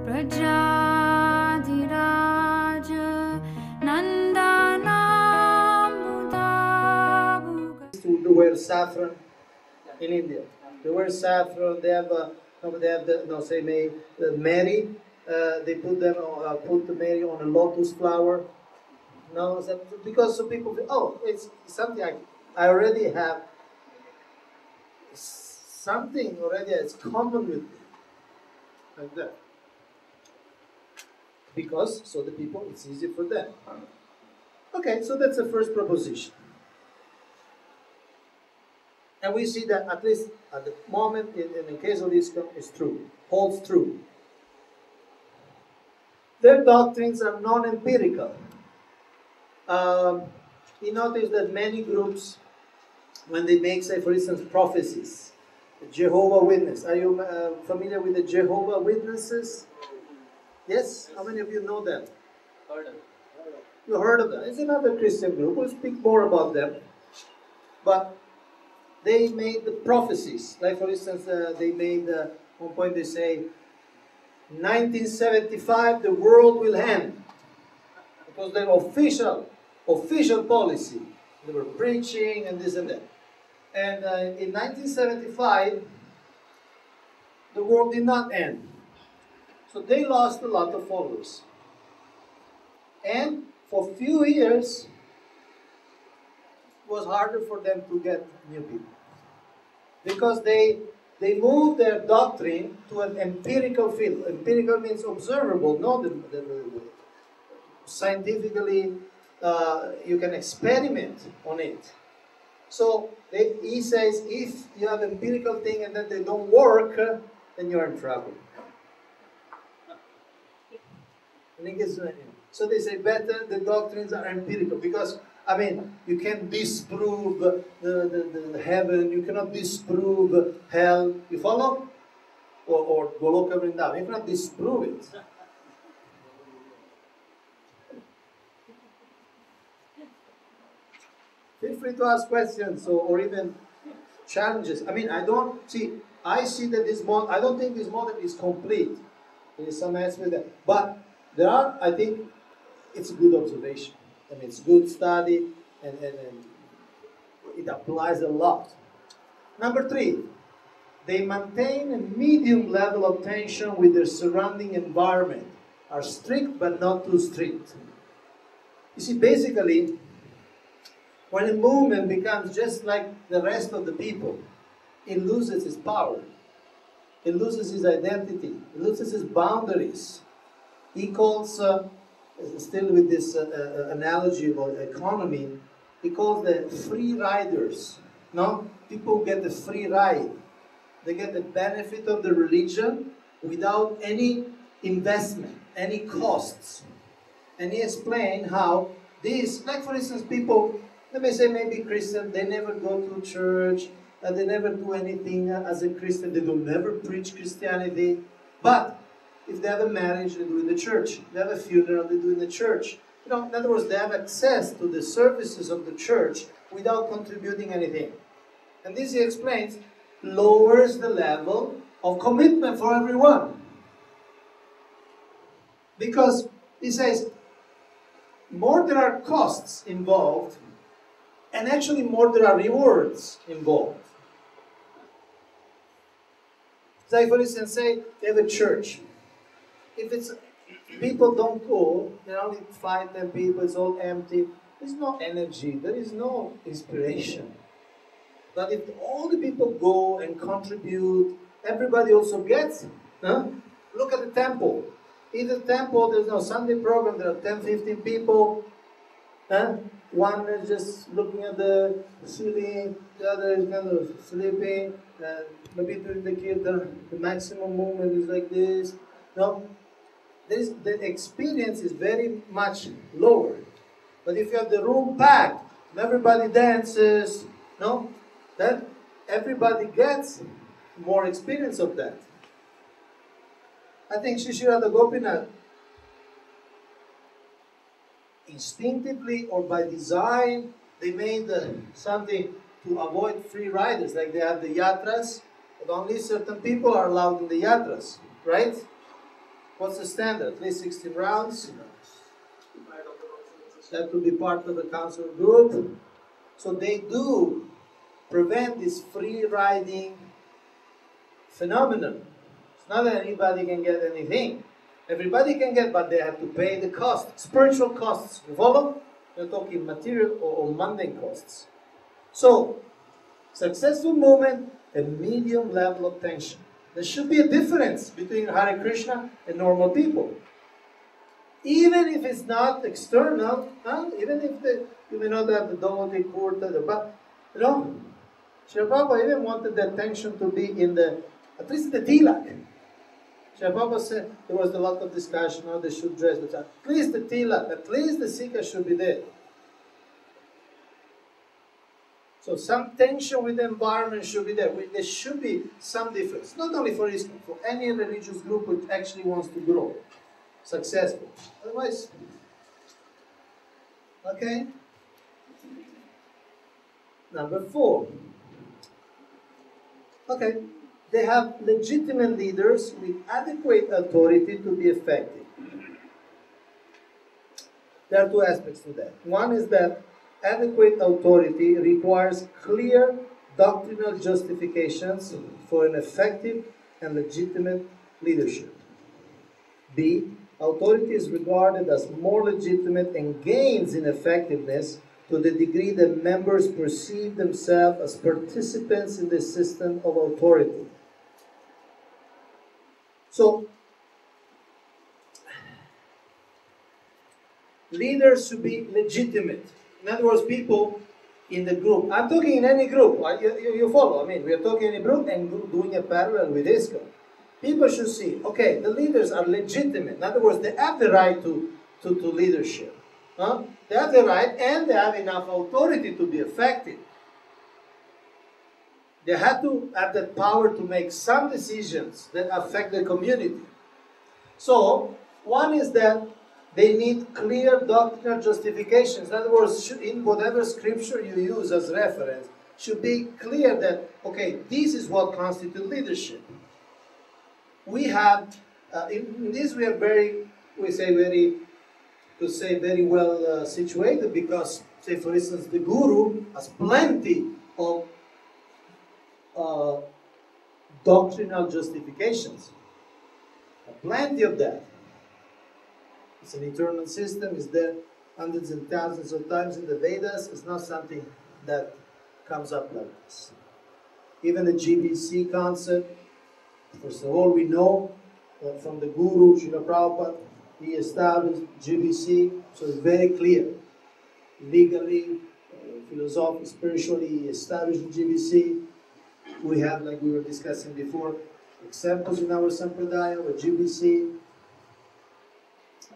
Prajadiraj Nandana To wear saffron in India. They wear saffron. They have Mary. They put the Mary on a lotus flower. No, because some people think, oh, it's something I already have. Something already is common with me, like that. Because so the people, it's easy for them. Okay, so that's the first proposition. And we see that at least at the moment, in the case of ISKCON, is true, holds true. Their doctrines are non-empirical. You notice that many groups, when they make, say, for instance, prophecies, Jehovah Witness. Are you familiar with the Jehovah Witnesses? Yes? How many of you know them? Heard of it. You heard of them. It's another Christian group. We'll speak more about them. But they made the prophecies. Like, for instance, they made, one point they say, 1975, the world will end. It was their official policy. They were preaching and this and that. And in 1975, the world did not end. So they lost a lot of followers. And for a few years, it was harder for them to get new people. Because they moved their doctrine to an empirical field. Empirical means observable, not the scientifically, you can experiment on it. So he says, if you have empirical thing and then they don't work, then you're in trouble. So they say better the doctrines are empirical because, I mean, you can disprove the heaven, you cannot disprove hell. You follow? Or Goloka Vrindavan. You cannot disprove it. Feel free to ask questions or even challenges. I mean, I see that this model, I don't think this model is complete. There is some aspect there. But there are, I think, it's a good observation. I mean, it's good study and it applies a lot. Number 3, they maintain a medium level of tension with their surrounding environment, are strict but not too strict. You see, basically, when a movement becomes just like the rest of the people, it loses its power. It loses its identity. It loses its boundaries. He calls, still with this analogy about economy, he calls the free riders. No? People get the free ride. They get the benefit of the religion without any investment, any costs. And he explained how this, like for instance, people, let me say maybe Christian, they never go to church, they never do anything as a Christian, they don't never preach Christianity, but if they have a marriage, they do in the church. If they have a funeral, they do in the church. You know, in other words, they have access to the services of the church without contributing anything. And this, he explains, lowers the level of commitment for everyone. Because, he says, more there are costs involved, and actually more there are rewards involved. Say, for instance, say they have a church. If it's people don't go, there are only 5, 10 people, it's all empty, there's no energy, there is no inspiration. But if all the people go and contribute, everybody also gets, look at the temple. In the temple, there's no Sunday program, there are 10, 15 people. One is just looking at the ceiling, the other is kind of sleeping, maybe during the kirtan, the maximum movement is like this. No? The experience is very much lower. But if you have the room packed, and everybody dances, no? Then everybody gets more experience of that. I think Shri Radha Gopinath, instinctively or by design, they made something to avoid free riders, like they have the yatras, but only certain people are allowed in the yatras, right? What's the standard? At least 16 rounds. That to be part of the council group. So they do prevent this free riding phenomenon. It's not that anybody can get anything. Everybody can get, but they have to pay the cost, spiritual costs. You follow? We're talking material or mundane costs. So, successful movement, a medium level of tension. There should be a difference between Hare Krishna and normal people. Even if it's not external, even if you may not have the devotee kurta, but you know, Srila Prabhupada even wanted the tension to be in the, at least the tilak. Srila Prabhupada said there was a lot of discussion how they should dress, but at least the tilak, at least the sikha should be there. So some tension with the environment should be there. There should be some difference, not only for ISKCON, for any religious group which actually wants to grow, successful. Otherwise, okay. Number 4. Okay, they have legitimate leaders with adequate authority to be effective. There are 2 aspects to that. One is that adequate authority requires clear doctrinal justifications for an effective and legitimate leadership. B. Authority is regarded as more legitimate and gains in effectiveness to the degree that members perceive themselves as participants in the system of authority. So, leaders should be legitimate. In other words, people in the group. I'm talking in any group. You follow? I mean, we are talking in a group and doing a parallel with ISKCON. People should see, okay, the leaders are legitimate. In other words, they have the right to leadership. They have the right and they have enough authority to be effective. They have to have the power to make some decisions that affect the community. So, one is that they need clear doctrinal justifications. In other words, in whatever scripture you use as reference, should be clear that, okay, this is what constitutes leadership. We have, in this we are very well situated because, say for instance, the Guru has plenty of doctrinal justifications. Plenty of that. It's an eternal system, it's there hundreds and thousands of times in the Vedas. It's not something that comes up like this. Even the GBC concept, first of all, we know that from the Guru, Srila Prabhupada, he established GBC, so it's very clear. Legally, philosophically, spiritually, he established GBC. We have, like we were discussing before, examples in our Sampradaya with GBC.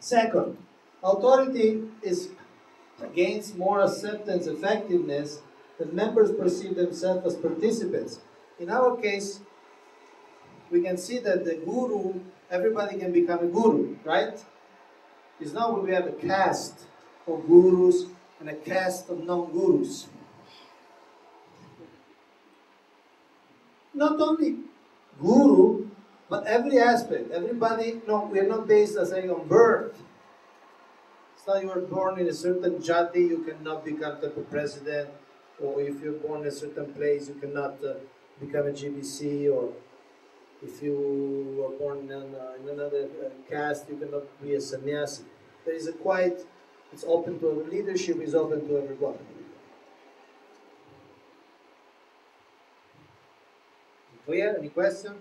Second, authority gains more acceptance, effectiveness, that members perceive themselves as participants. In our case, we can see that the Guru, everybody can become a Guru, right? It's not when we have a caste of Gurus and a caste of non-Gurus. Not only Guru, but every aspect, everybody, no, we are not based, as I say, on birth. It's not you were born in a certain jati, you cannot become the president, or if you're born in a certain place, you cannot become a GBC, or if you were born in another caste, you cannot be a sannyasi. There is a quiet, it's open to leadership, is open to everyone. Clear? Any question?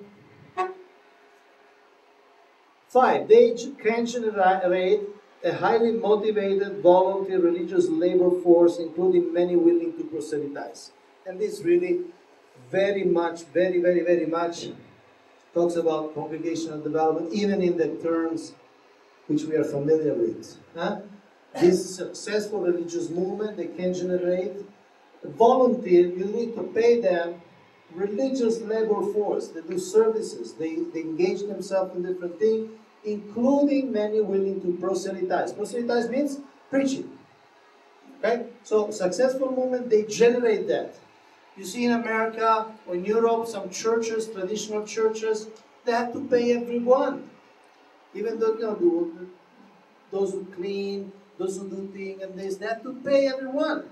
5. They can generate a highly motivated, volunteer religious labor force, including many willing to proselytize. And this really very much talks about congregational development, even in the terms which we are familiar with. This successful religious movement, they can generate a volunteer, you need to pay them religious labor force. They do services, they engage themselves in different things, including many willing to proselytize. Proselytize means preaching. Okay? So successful movement, they generate that. You see in America or in Europe, some churches, traditional churches, they have to pay everyone. Even though, those who clean, those who do things and this, they have to pay everyone.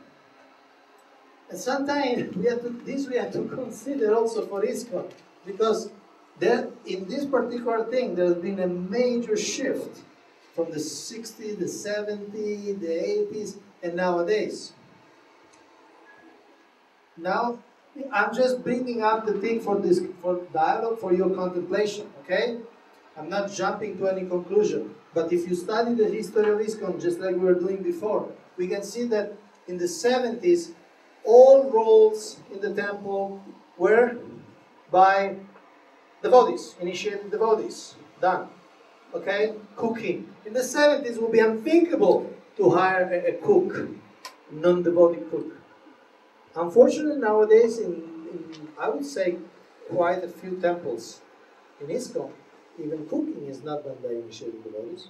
And sometimes we have to consider also for ISKCON, because there, in this particular thing, there has been a major shift from the 60s, the 70s, the 80s, and nowadays. Now, I'm just bringing up the thing for dialogue, for your contemplation, okay? I'm not jumping to any conclusion. But if you study the history of ISKCON, just like we were doing before, we can see that in the 70s, all roles in the temple were by devotees, initiated devotees, done. Okay? Cooking. In the 70s, it would be unthinkable to hire a cook, non-devoted cook. Unfortunately, nowadays, I would say quite a few temples in ISKCON, even cooking is not done by initiated devotees.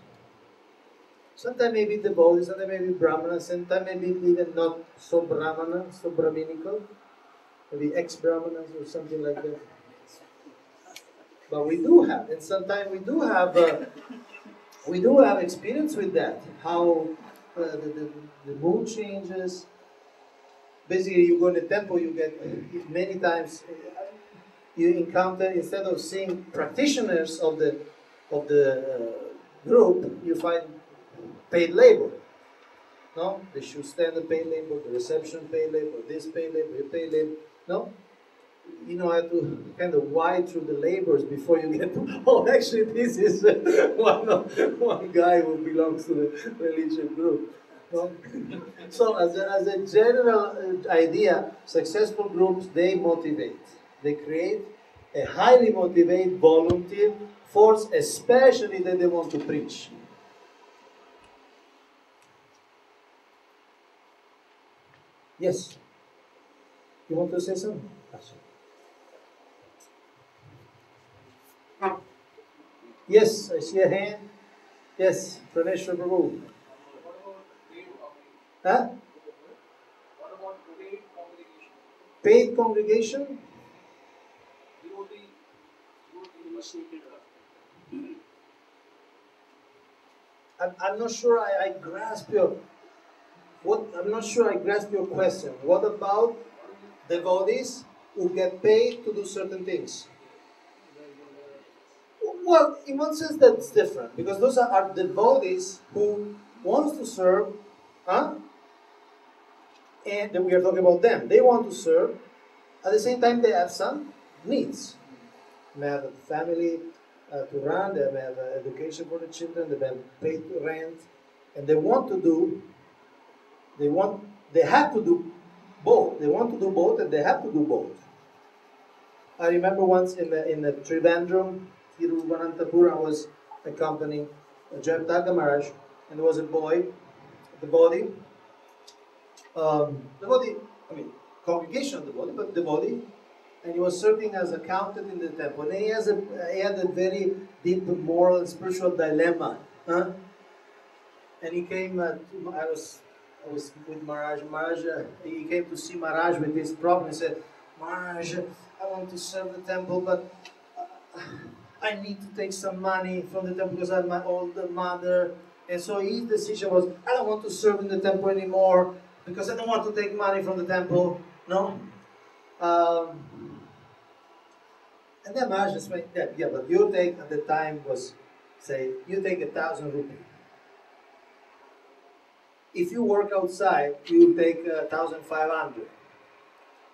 Sometimes maybe devotees, sometimes maybe brahmanas, sometimes maybe even not so brahmana, so brahminical, maybe ex-brahmanas or something like that. But we do have, and sometimes we do have experience with that. How the mood changes. Basically, you go in the temple, you get many times you encounter, instead of seeing practitioners of the group, you find paid labor. No, the shoe stand paid labor, the reception paid labor, this paid labor, paid labor. No. You know, I have to kind of wide through the labors before you get to, oh, actually this is one guy who belongs to the religious group. No? So as a general idea, successful groups, they motivate. They create a highly motivated volunteer force, especially that they want to preach. Yes? You want to say something? Yes, I see a hand. Yes, Kaunteya Prabhu. Huh? What about paid congregation? Paid congregation? Devotee initiated. I'm not sure I grasp your question. What about devotees who get paid to do certain things? Well, in one sense that's different, because those are devotees who wants to serve, and we are talking about them. They want to serve. At the same time, they have some needs. They have a family to run. They have education for the children. They have paid rent, and they want to do. They have to do both. They want to do both, and they have to do both. I remember once in the Trivandrum, Tiruvananthapuram, was accompanying Jayapataka Maharaj, and there was a boy, congregation of devotee, but devotee, and he was serving as accountant in the temple. And he had a very deep moral and spiritual dilemma. And he came I was with Maharaj. He came to see Maharaj with this problem. He said, Maharaj, I want to serve the temple, but I need to take some money from the temple because I have my older mother. And so his decision was, I don't want to serve in the temple anymore because I don't want to take money from the temple. No? And then Maharaj just went, yeah, but your take at the time was, say, you take 1,000 rupees. If you work outside, you take 1,500.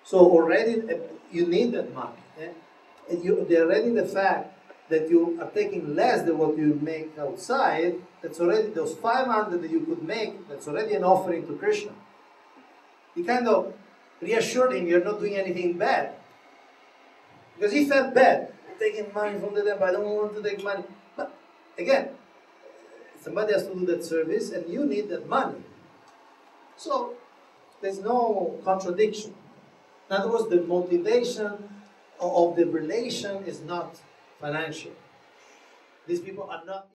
So already you need that money. And already the fact that you are taking less than what you make outside, that's already those 500 that you could make, that's already an offering to Krishna. He kind of reassured him you're not doing anything bad. Because he felt bad. I'm taking money from the temple, I don't want to take money. But again, somebody has to do that service and you need that money. So there's no contradiction. In other words, the motivation of the relation is not financial. These people are not